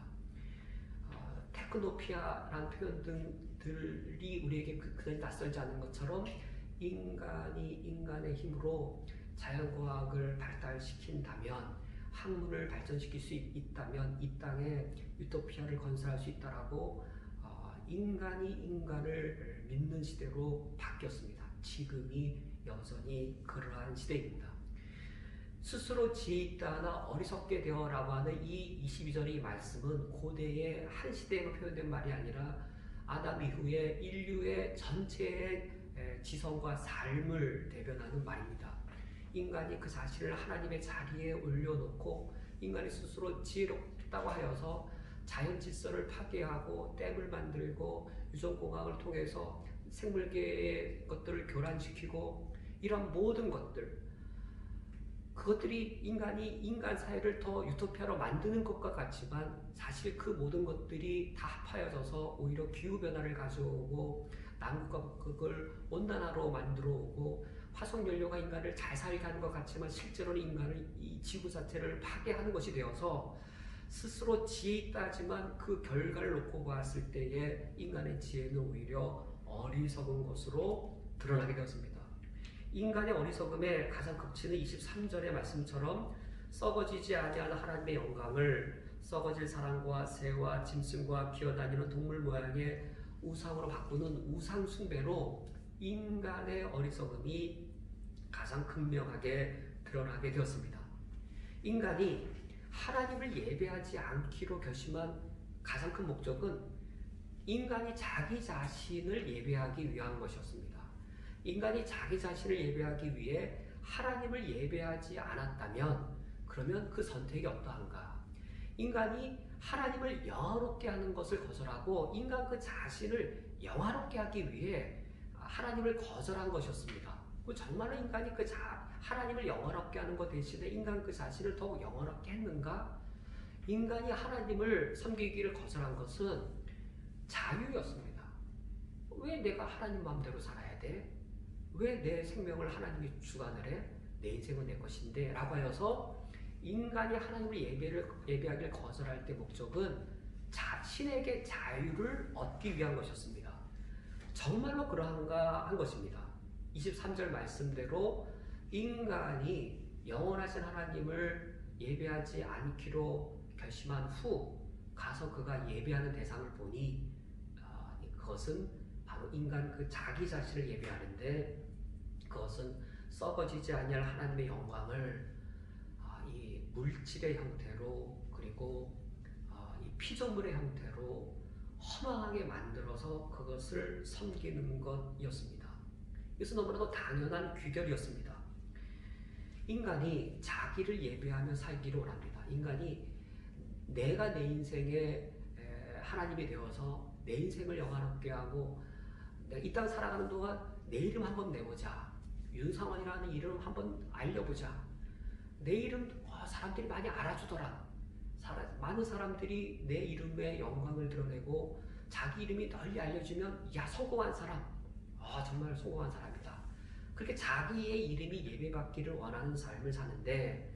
테크노피아라는 표현들이 우리에게 그다지 낯설지 않은 것처럼 인간이 인간의 힘으로 자연과학을 발달시킨다면, 학문을 발전시킬 수 있다면 이 땅에 유토피아를 건설할 수 있다라고 인간이 인간을 믿는 시대로 바뀌었습니다. 지금이 여전히 그러한 시대입니다. 스스로 지혜 있다나 어리석게 되어라고 하는 이 22절의 말씀은 고대의 한 시대에만 표현된 말이 아니라 아담 이후에 인류의 전체의 지성과 삶을 대변하는 말입니다. 인간이 그 자신을 하나님의 자리에 올려놓고 인간이 스스로 지혜롭다고 하여서 자연 질서를 파괴하고 댐을 만들고 유전공학을 통해서 생물계의 것들을 교란시키고 이런 모든 것들, 그것들이 인간이 인간 사회를 더 유토피아로 만드는 것과 같지만 사실 그 모든 것들이 다 합하여져서 오히려 기후변화를 가져오고 남극과 북극을 온난화로 만들어 오고 화석연료가 인간을 잘 살게 하는 것 같지만 실제로는 인간을, 이 지구 자체를 파괴하는 것이 되어서 스스로 지혜 있다지만 그 결과를 놓고 보았을 때에 인간의 지혜는 오히려 어리석은 것으로 드러나게 되었습니다. 인간의 어리석음의 가장 극치는 23절의 말씀처럼 썩어지지 아니하는 하나님의 영광을 썩어질 사람과 새와 짐승과 기어다니는 동물 모양의 우상으로 바꾸는 우상 숭배로 인간의 어리석음이 가장 극명하게 드러나게 되었습니다. 인간이 하나님을 예배하지 않기로 결심한 가장 큰 목적은 인간이 자기 자신을 예배하기 위한 것이었습니다. 인간이 자기 자신을 예배하기 위해 하나님을 예배하지 않았다면 그러면 그 선택이 어떠한가? 인간이 하나님을 영화롭게 하는 것을 거절하고 인간 그 자신을 영화롭게 하기 위해 하나님을 거절한 것이었습니다. 정말로 인간이 하나님을 영화롭게 하는 것 대신에 인간 그 자신을 더욱 영화롭게 했는가? 인간이 하나님을 섬기기를 거절한 것은 자유였습니다. 왜 내가 하나님 마음대로 살아야 돼? 왜 내 생명을 하나님이 주관을 해? 내 인생은 내 것인데 라고 하여서 인간이 하나님을 예배하기를 거절할 때 목적은 자신에게 자유를 얻기 위한 것이었습니다. 정말로 그러한가 한 것입니다. 23절 말씀대로 인간이 영원하신 하나님을 예배하지 않기로 결심한 후 가서 그가 예배하는 대상을 보니 그것은 바로 인간 그 자기 자신을 예배하는데, 그것은 썩어지지 아니할 하나님의 영광을 이 물질의 형태로 그리고 이 피조물의 형태로 허망하게 만들어서 그것을 섬기는 것이었습니다. 이것은 너무나도 당연한 귀결이었습니다. 인간이 자기를 예배하며 살기를 원합니다. 인간이 내가 내 인생의 하나님이 되어서 내 인생을 영화롭게 하고 이 땅 살아가는 동안 내 이름 한번 내보자. 윤상원이라는 이름 한번 알려보자. 내 이름 사람들이 많이 알아주더라. 많은 사람들이 내 이름의 영광을 드러내고 자기 이름이 널리 알려지면 야, 성공한 사람, 정말 성공한 사람이다. 그렇게 자기의 이름이 예배받기를 원하는 삶을 사는데,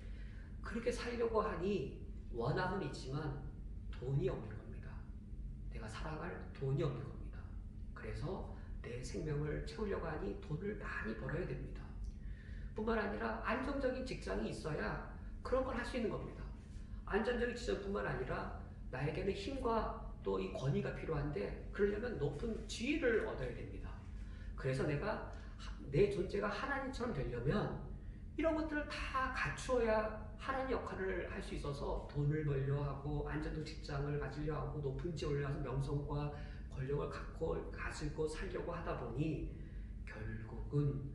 그렇게 살려고 하니 원함은 있지만 돈이 없는 겁니다. 내가 살아갈 돈이 없는 겁니다. 그래서 내 생명을 채우려고 하니 돈을 많이 벌어야 됩니다. 뿐만 아니라 안정적인 직장이 있어야 그런 걸 할 수 있는 겁니다. 안정적인 직장뿐만 아니라 나에게는 힘과 또 이 권위가 필요한데, 그러려면 높은 지위를 얻어야 됩니다. 그래서 내가 내 존재가 하나님처럼 되려면 이런 것들을 다 갖추어야 하나님 역할을 할 수 있어서 돈을 벌려 하고 안정적 직장을 가지려 하고 높은 지위에 올라가서 명성과 권력을 가지고 살려고 하다 보니 결국은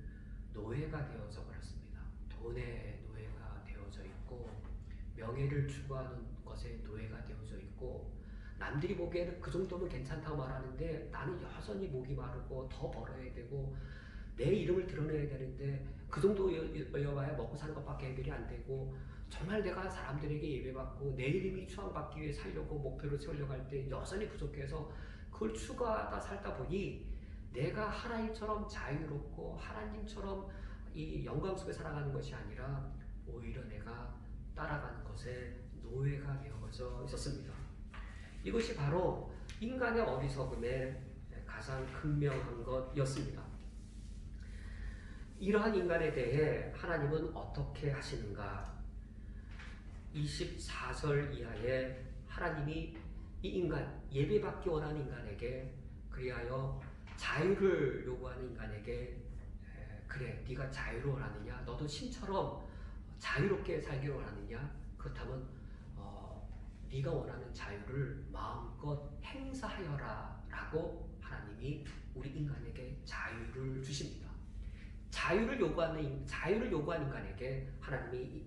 노예가 되어져 버렸습니다. 돈의 노예가 되어져 있고 명예를 추구하는 것에 노예가 되어져 있고, 남들이 보기에는 그 정도면 괜찮다고 말하는데 나는 여전히 목이 마르고 더 벌어야 되고 내 이름을 드러내야 되는데 그 정도 여봐야 먹고 사는 것밖에 해결이 안 되고 정말 내가 사람들에게 예배받고 내 이름이 추앙받기 위해 살려고 목표를 세우려고 할 때 여전히 부족해서 그걸 추구하다 살다 보니 내가 하나님처럼 자유롭고 하나님처럼 이 영광 속에 살아가는 것이 아니라 오히려 내가 따라가는 것에 노예가 되어져 있었습니다. 이것이 바로 인간의 어리석음의 가장 극명한 것이었습니다. 이러한 인간에 대해 하나님은 어떻게 하시는가? 24절 이하에 하나님이 이 인간, 예배받기 원하는 인간에게, 그리하여 자유를 요구하는 인간에게, 그래 네가 자유를 원하느냐? 너도 신처럼 자유롭게 살기를 원하느냐? 그렇다면 네가 원하는 자유를 마음껏 행사하여라 라고 하나님이 우리 인간에게 자유를 주십니다. 자유를 요구한 인간에게 하나님이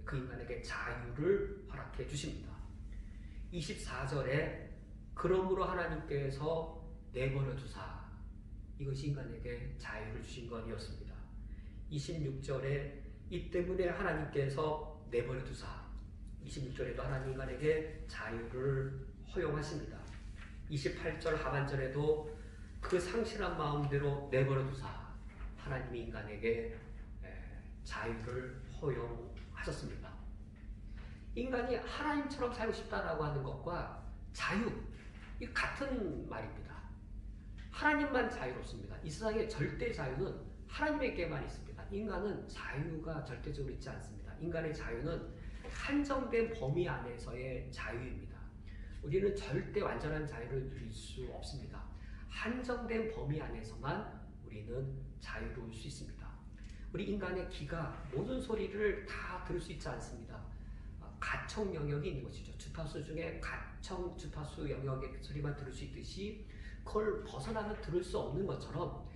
그 인간에게 자유를 허락해 주십니다. 24절에 그러므로 하나님께서 내버려 두사, 이것이 인간에게 자유를 주신 것이었습니다. 26절에 이 때문에 하나님께서 내버려 두사, 26절에도 하나님 인간에게 자유를 허용하십니다. 28절 하반절에도 그 상실한 마음대로 내버려 두사, 하나님이 인간에게 자유를 허용하셨습니다. 인간이 하나님처럼 살고 싶다라고 하는 것과 자유, 이 같은 말입니다. 하나님만 자유롭습니다. 이 세상의 절대 자유는 하나님에게만 있습니다. 인간은 자유가 절대적으로 있지 않습니다. 인간의 자유는 한정된 범위 안에서의 자유입니다. 우리는 절대 완전한 자유를 누릴 수 없습니다. 한정된 범위 안에서만 우리는 자유로울 수 있습니다. 우리 인간의 귀가 모든 소리를 다 들을 수 있지 않습니다. 가청 영역이 있는 것이죠. 주파수 중에 가청 주파수 영역의 소리만 들을 수 있듯이 그걸 벗어나면 들을 수 없는 것처럼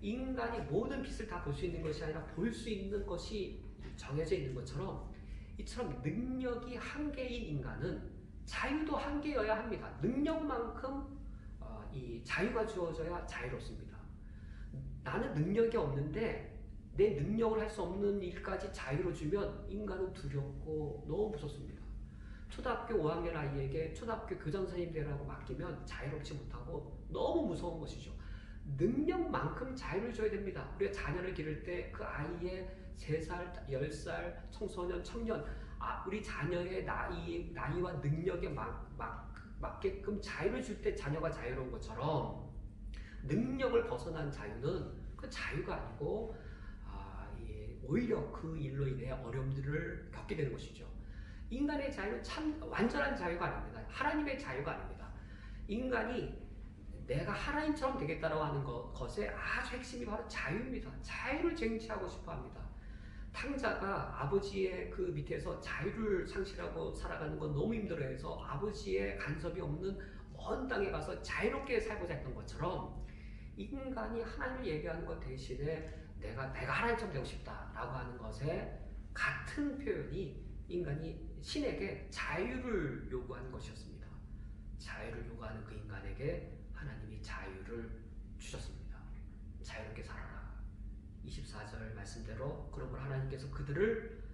인간이 모든 빛을 다 볼 수 있는 것이 아니라 볼 수 있는 것이 정해져 있는 것처럼, 이처럼 능력이 한계인 인간은 자유도 한계여야 합니다. 능력만큼 이 자유가 주어져야 자유롭습니다. 나는 능력이 없는데 내 능력을 할 수 없는 일까지 자유로 주면 인간은 두렵고 너무 무섭습니다. 초등학교 5학년 아이에게 초등학교 교장선생님 되라고 맡기면 자유롭지 못하고 너무 무서운 것이죠. 능력만큼 자유를 줘야 됩니다. 우리가 자녀를 기를 때 그 아이의 3살, 10살, 청소년, 청년, 우리 자녀의 나이와 능력에 맞게끔 자유를 줄 때 자녀가 자유로운 것처럼, 능력을 벗어난 자유는 그 자유가 아니고 오히려 그 일로 인해 어려움들을 겪게 되는 것이죠. 인간의 자유는 참 완전한 자유가 아닙니다. 하나님의 자유가 아닙니다. 인간이 내가 하나님처럼 되겠다라고 하는 것의 아주 핵심이 바로 자유입니다. 자유를 쟁취하고 싶어 합니다. 탕자가 아버지의 그 밑에서 자유를 상실하고 살아가는 건 너무 힘들어해서 아버지의 간섭이 없는 먼 땅에 가서 자유롭게 살고자 했던 것처럼, 인간이 하나님을 예배하는 것 대신에 내가 하나님처럼 되고 싶다라고 하는 것에 같은 표현이 인간이 신에게 자유를 요구하는 것이었습니다. 자유를 요구하는 그 인간에게 하나님이 자유를 주셨습니다. 자유롭게 살아라. 24절 말씀대로 그러므로 하나님께서 그들을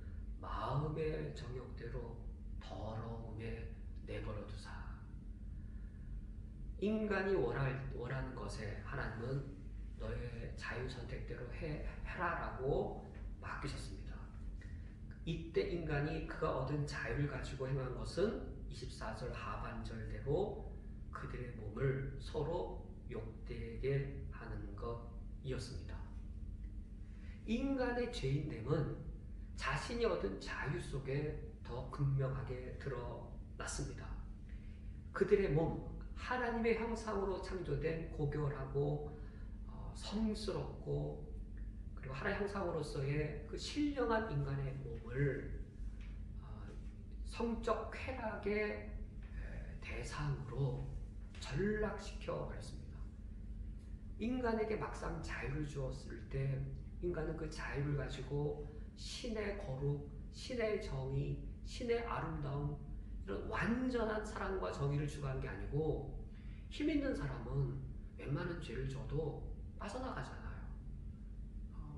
마음의 정욕대로 더러움에 내버려 두사, 인간이 원하는 것에 하나님은 너의 자유 선택대로 해라라고 맡기셨습니다. 이때 인간이 그가 얻은 자유를 가지고 행한 것은 24절 하반절대로 그들의 몸을 서로 욕되게 하는 것이었습니다. 인간의 죄인됨은 자신이 얻은 자유 속에 더 극명하게 드러났습니다. 그들의 몸, 하나님의 형상으로 창조된 고결하고 성스럽고 그리고 하나님의 형상으로서의 그 신령한 인간의 몸을 성적 쾌락의 대상으로 전락시켜 버렸습니다. 인간에게 막상 자유를 주었을 때 인간은 그 자유를 가지고 신의 거룩, 신의 정의, 신의 아름다움, 이런 완전한 사랑과 정의를 추구한 게 아니고, 힘 있는 사람은 웬만한 죄를 져도 빠져나가잖아요.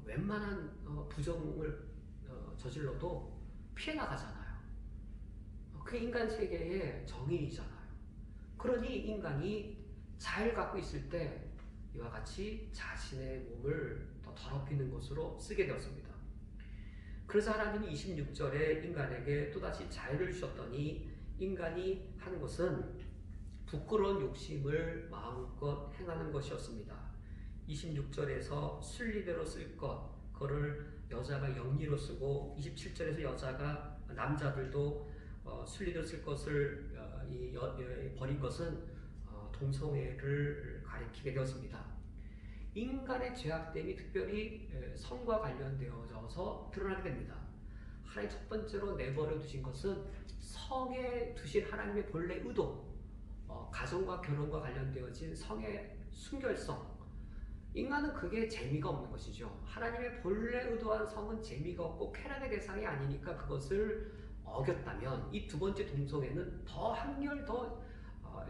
웬만한 부정을 저질러도 피해 나가잖아요. 그 인간 세계의 정의이잖아요. 그러니 인간이 자유를 갖고 있을 때 이와 같이 자신의 몸을 더 더럽히는 것으로 쓰게 되었습니다. 그래서 하나님이 26절에 인간에게 또다시 자유를 주셨더니 인간이 하는 것은 부끄러운 욕심을 마음껏 행하는 것이었습니다. 26절에서 순리대로 쓸 것, 그거를 여자가 영리로 쓰고 27절에서 남자들도 순리대로 쓸 것을 버린 것은 동성애를 가리키게 되었습니다. 인간의 죄악됨이 특별히 성과 관련되어져서 드러나게 됩니다. 하나님 첫 번째로 내버려 두신 것은 성에 두신 하나님의 본래 의도, 가정과 결혼과 관련되어진 성의 순결성. 인간은 그게 재미가 없는 것이죠. 하나님의 본래 의도한 성은 재미가 없고 쾌락의 대상이 아니니까 그것을 어겼다면 이 두 번째 동성애는 더 한결 더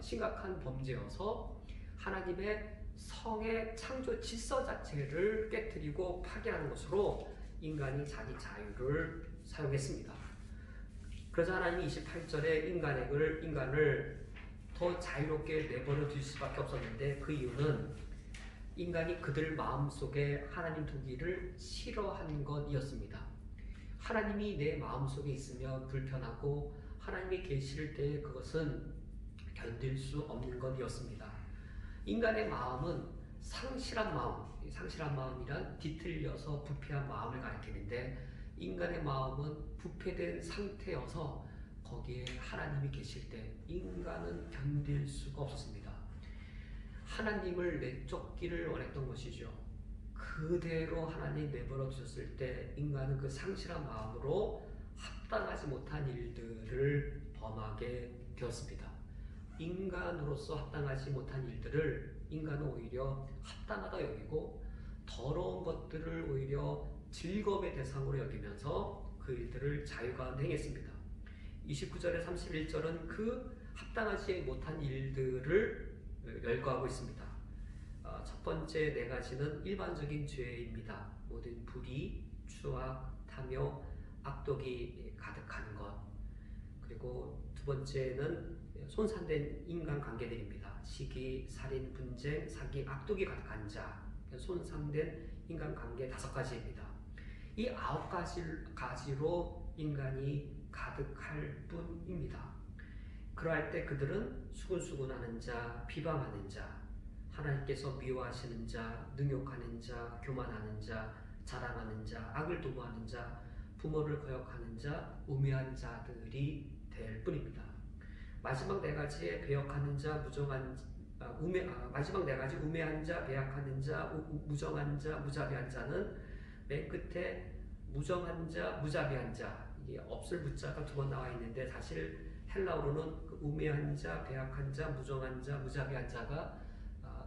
심각한 범죄여서 하나님의 성의 창조 질서 자체를 깨뜨리고 파괴하는 것으로 인간이 자기 자유를 사용했습니다. 그래서 하나님이 28절에 인간을 더 자유롭게 내버려 둘 수밖에 없었는데 그 이유는 인간이 그들 마음속에 하나님 두기를 싫어한 것이었습니다. 하나님이 내 마음속에 있으면 불편하고 하나님이 계실 때 그것은 견딜 수 없는 것이었습니다. 인간의 마음은 상실한 마음이란 뒤틀려서 부패한 마음을 가리키는데 인간의 마음은 부패된 상태여서 거기에 하나님이 계실 때 인간은 견딜 수가 없었습니다. 하나님을 내쫓기를 원했던 것이죠. 그대로 하나님 내버려 두셨을 때 인간은 그 상실한 마음으로 합당하지 못한 일들을 범하게 되었습니다. 인간으로서 합당하지 못한 일들을 인간은 오히려 합당하다 여기고 더러운 것들을 오히려 즐거움의 대상으로 여기면서 그 일들을 자유가 행했습니다. 29절에 31절은 그 합당하지 못한 일들을 열거하고 있습니다. 첫 번째 네 가지는 일반적인 죄입니다. 모든 불의, 추악, 탐욕, 악독이 가득한 것. 그리고 두 번째는 손상된 인간관계들입니다. 시기, 살인, 분쟁, 사기, 악독이 가득한 자. 손상된 인간관계 5가지입니다. 이 9가지로 인간이 가득할 뿐입니다. 그러할 때 그들은 수군수군하는 자, 비방하는 자, 하나님께서 미워하시는 자, 능욕하는 자, 교만하는 자, 자랑하는 자, 악을 도모하는 자, 부모를 거역하는 자, 우매한 자들이 될 뿐입니다. 마지막 4가지의 배역하는 자, 마지막 4가지 우매한 자, 배역하는 자, 무정한 자, 무자비한 자는 맨 끝에 무정한 자, 무자비한 자, 이게 없을 무자가 2번 나와 있는데 사실 헬라어로는 그 우매한 자, 배역한 자, 무정한 자, 무자비한 자가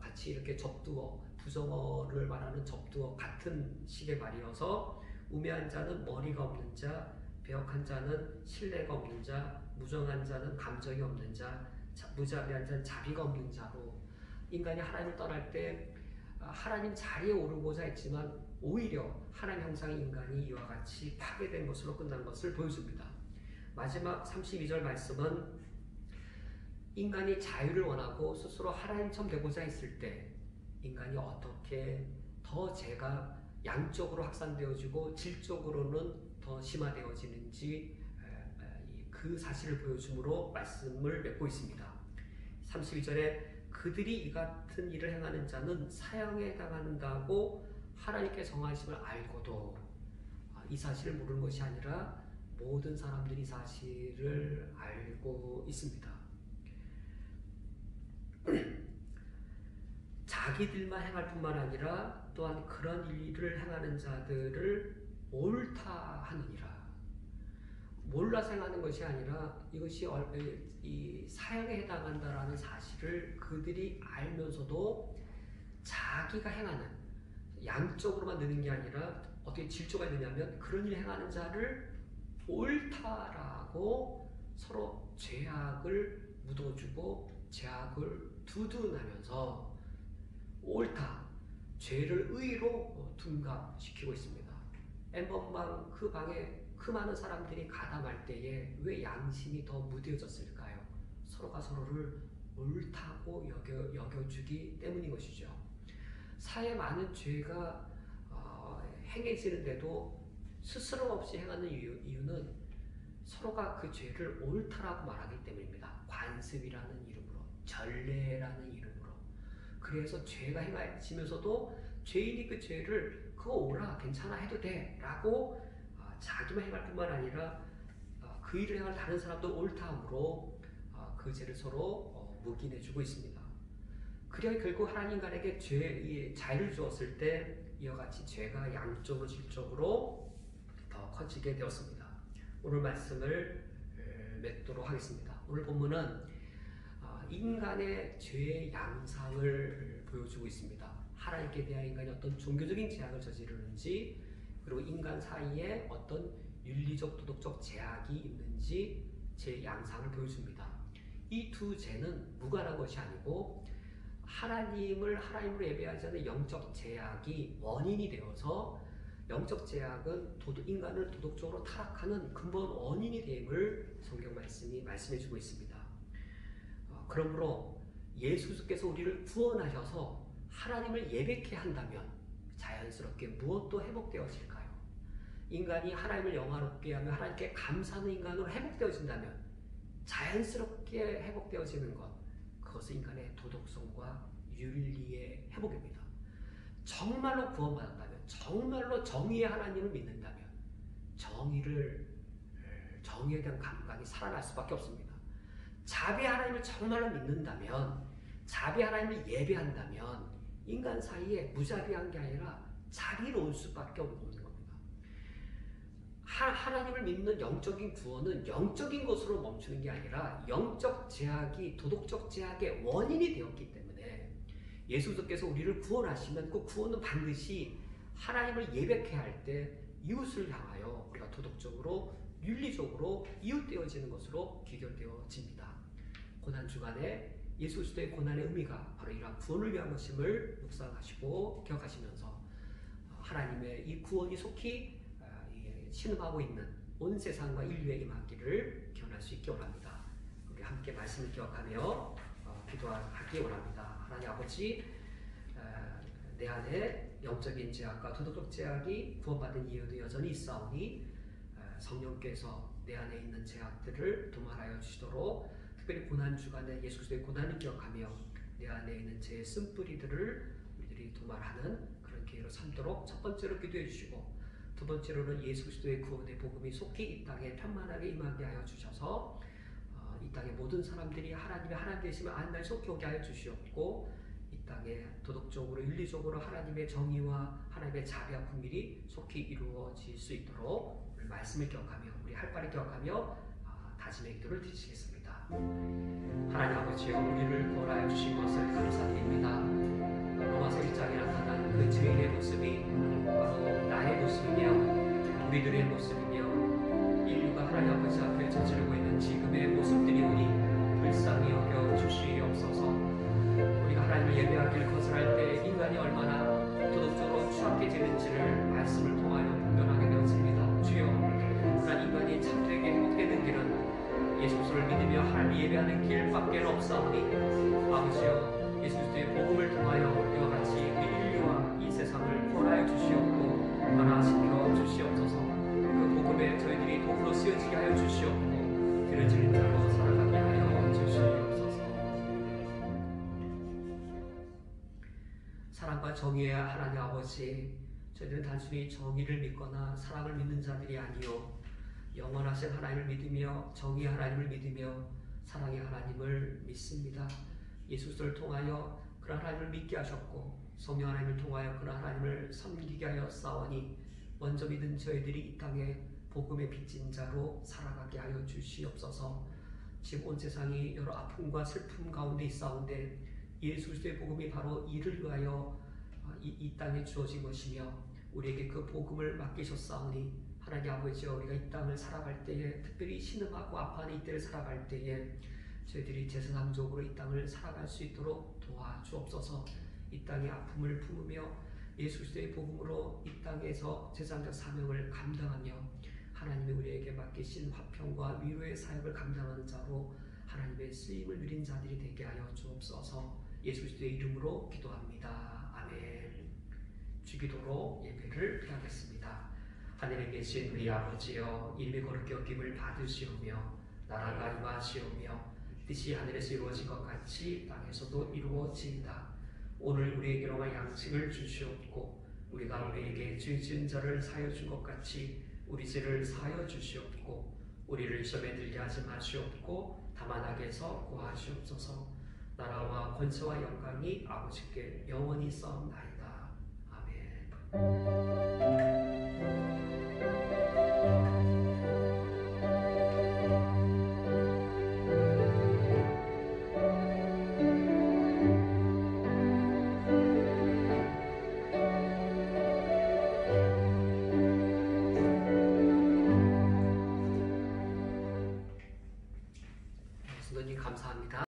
같이 이렇게 접두어, 부정어를 말하는 접두어 같은 식의 말이어서 우매한 자는 머리가 없는 자, 배역한 자는 신뢰가 없는 자, 무정한 자는 감정이 없는 자, 무자비한 자는 자비가 없는 자로 인간이 하나님을 떠날 때 하나님 자리에 오르고자 했지만 오히려 하나님 형상의 인간이 이와 같이 파괴된 것으로 끝난 것을 보여줍니다. 마지막 32절 말씀은 인간이 자유를 원하고 스스로 하나님처럼 되고자 했을 때 인간이 어떻게 더 죄가 양적으로 확산되어지고 질적으로는 더 심화되어지는지 그 사실을 보여주므로 말씀을 맺고 있습니다. 32절에 그들이 이 같은 일을 행하는 자는 사형에 당한다고 하나님께 정하심을 알고도 이 사실을 모르는 것이 아니라 모든 사람들이 사실을 알고 있습니다. 자기들만 행할 뿐만 아니라 또한 그런 일을 행하는 자들을 옳다 하느니라. 몰라서 행하는 것이 아니라 이것이 이 사형에 해당한다라는 사실을 그들이 알면서도 자기가 행하는, 양적으로만 느는 게 아니라 어떻게 질조가 있느냐면 그런 일 행하는 자를 옳다라고 서로 죄악을 묻어주고 죄악을 두둔하면서 옳다, 죄를 의로 둔갑시키고 있습니다. 엠번방 그 방에 그 많은 사람들이 가담할 때에 왜 양심이 더 무뎌졌을까요? 서로가 서로를 옳다고 여겨주기 때문인 것이죠. 사회 많은 죄가 행해지는데도 스스럼 없이 행하는 이유는 서로가 그 죄를 옳다라고 말하기 때문입니다. 관습이라는 이름으로, 전례라는 이름으로. 그래서 죄가 행해지면서도 죄인이 그 죄를 그거 옳아, 괜찮아 해도 돼 라고 자기만 행할 뿐만 아니라 그 일을 행할 다른 사람도 옳다 함으로 그 죄를 서로 묵인해주고 있습니다. 그래야 결국 하나님 인간에게 죄의 자유를 주었을 때 이와 같이 죄가 양쪽으로 질적으로 더 커지게 되었습니다. 오늘 말씀을 맺도록 하겠습니다. 오늘 본문은 인간의 죄의 양상을 보여주고 있습니다. 하나님께 대한 인간이 어떤 종교적인 제약을 저지르는지, 그리고 인간 사이에 어떤 윤리적 도덕적 제약이 있는지 제 양상을 보여줍니다. 이 두 죄는 무관한 것이 아니고 하나님으로 예배하지 않는 영적 제약이 원인이 되어서, 영적 제약은 인간을 도덕적으로 타락하는 근본 원인이 됨을 성경 말씀이 말씀해주고 있습니다. 그러므로 예수께서 우리를 구원하셔서 하나님을 예배케 한다면 자연스럽게 무엇도 회복되어질까요? 인간이 하나님을 영화롭게 하며 하나님께 감사하는 인간으로 회복되어진다면 자연스럽게 회복되어지는 것, 그것은 인간의 도덕성과 윤리의 회복입니다. 정말로 구원받았다면, 정말로 정의의 하나님을 믿는다면 정의에 대한 감각이 살아날 수밖에 없습니다. 자비 하나님을 정말로 믿는다면, 자비 하나님을 예배한다면 인간 사이에 무자비한 게 아니라 자비로울 수밖에 없는 겁니다. 하나님을 믿는 영적인 구원은 영적인 것으로 멈추는 게 아니라 영적 제약이 도덕적 제약의 원인이 되었기 때문에 예수께서 우리를 구원하시면 그 구원은 반드시 하나님을 예배케 할 때 이웃을 향하여 우리가 도덕적으로 윤리적으로 이웃되어지는 것으로 귀결되어집니다. 고난주간에 예수 그리스도의 고난의 의미가 바로 이러한 구원을 위한 것임을 묵상하시고 기억하시면서 하나님의 이 구원이 속히 신음하고 있는 온 세상과 인류에 임하기를 기원할 수 있기 원합니다. 우리 함께 말씀을 기억하며 기도하기 원합니다. 하나님 아버지, 내 안에 영적인 제약과 도덕적 제약이 구원받은 이유도 여전히 있사오니 성령께서 내 안에 있는 제약들을 도말하여 주시도록, 특별히 고난주간에 예수 그리스도의 고난을 기억하며 내 안에 있는 죄의 쓴뿌리들을 우리들이 도말하는 그런 기회로 삼도록 첫 번째로 기도해 주시고, 두 번째로는 예수 그리스도의 구원의 복음이 속히 이 땅에 편만하게 임하게 하여 주셔서 이 땅의 모든 사람들이 하나님의 하나님 되심을 아는 날 속히 오게 하여 주시옵고, 이 땅에 도덕적으로 윤리적으로 하나님의 정의와 하나님의 자비와 긍휼이 속히 이루어질 수 있도록 우리 말씀을 기억하며 우리 할 바를 기억하며 다짐의 기도를 드리시겠습니다. 하나님 아버지여, 우리를 구원하여 주신 것을 감사드립니다. 로마서 1장에 나타난 그 죄인의 모습이 바로 나의 모습이며 우리들의 모습이며 인류가 하나님 아버지 앞에 저지르고 있는 지금의 모습들이오니 불쌍히 여겨 주시옵소서. 우리가 하나님을 예배하기를 거절할 때 인간이 얼마나 도덕적으로 추악해지는지를 말씀을 통하여 분별하게 되었습니다. 주여, 그러나 인간이 참되게 행복되는 길은 예수 그리스도를 믿으며 하나님을 예배하는 길밖에 없사오니 아버지여, 예수 그리스도의 복음을 통하여 이와 같이 인류와 이 세상을 구원하여 주시옵고 변화시켜 주시옵소서. 그 복음에 저희들이 도구로 쓰여지게 하여 주시옵고 들어지는 자로 살아가게 하여 주시옵소서. 사랑과 정의의 하나님 아버지, 저희들은 단순히 정의를 믿거나 사랑을 믿는 자들이 아니요 영원하신 하나님을 믿으며 정의의 하나님을 믿으며 사랑의 하나님을 믿습니다. 예수 그리스도를 통하여 그런 하나님을 믿게 하셨고 성령 하나님을 통하여 그런 하나님을 섬기게 하여 싸우니 먼저 믿은 저희들이 이 땅에 복음의 빚진 자로 살아가게 하여 주시옵소서. 지금 온 세상이 여러 아픔과 슬픔 가운데 있사온데 예수 그리스도의 복음이 바로 이를 위하여 이 땅에 주어진 것이며 우리에게 그 복음을 맡기셨사오니 하나님 아버지여, 우리가 이 땅을 살아갈 때에 특별히 신음하고 아파하는 이때를 살아갈 때에 저희들이 제사장적으로 이 땅을 살아갈 수 있도록 도와주옵소서. 이 땅의 아픔을 품으며 예수 그리스도의 복음으로 이 땅에서 제사장적 사명을 감당하며 하나님이 우리에게 맡기신 화평과 위로의 사역을 감당하는 자로 하나님의 쓰임을 누린 자들이 되게 하여 주옵소서. 예수 그리스도의 이름으로 기도합니다. 아멘. 주기도로 예배를 드리겠습니다. 하늘에 계신 우리 아버지여, 이름이 거룩히 여김을 받으시오며 나라가 임하시오며 뜻이 하늘에서 이루어진 것 같이 땅에서도 이루어지이다. 오늘 우리에게로만 양식을 주시옵고 우리가 우리에게 죄 지은 자를 사하여 준 것 같이 우리 죄를 사하여 주시옵고 우리를 시험에 들게 하지 마시옵고 다만 악에서 구하시옵소서. 나라와 권세와 영광이 아버지께 영원히 있사옵나이다. 아멘.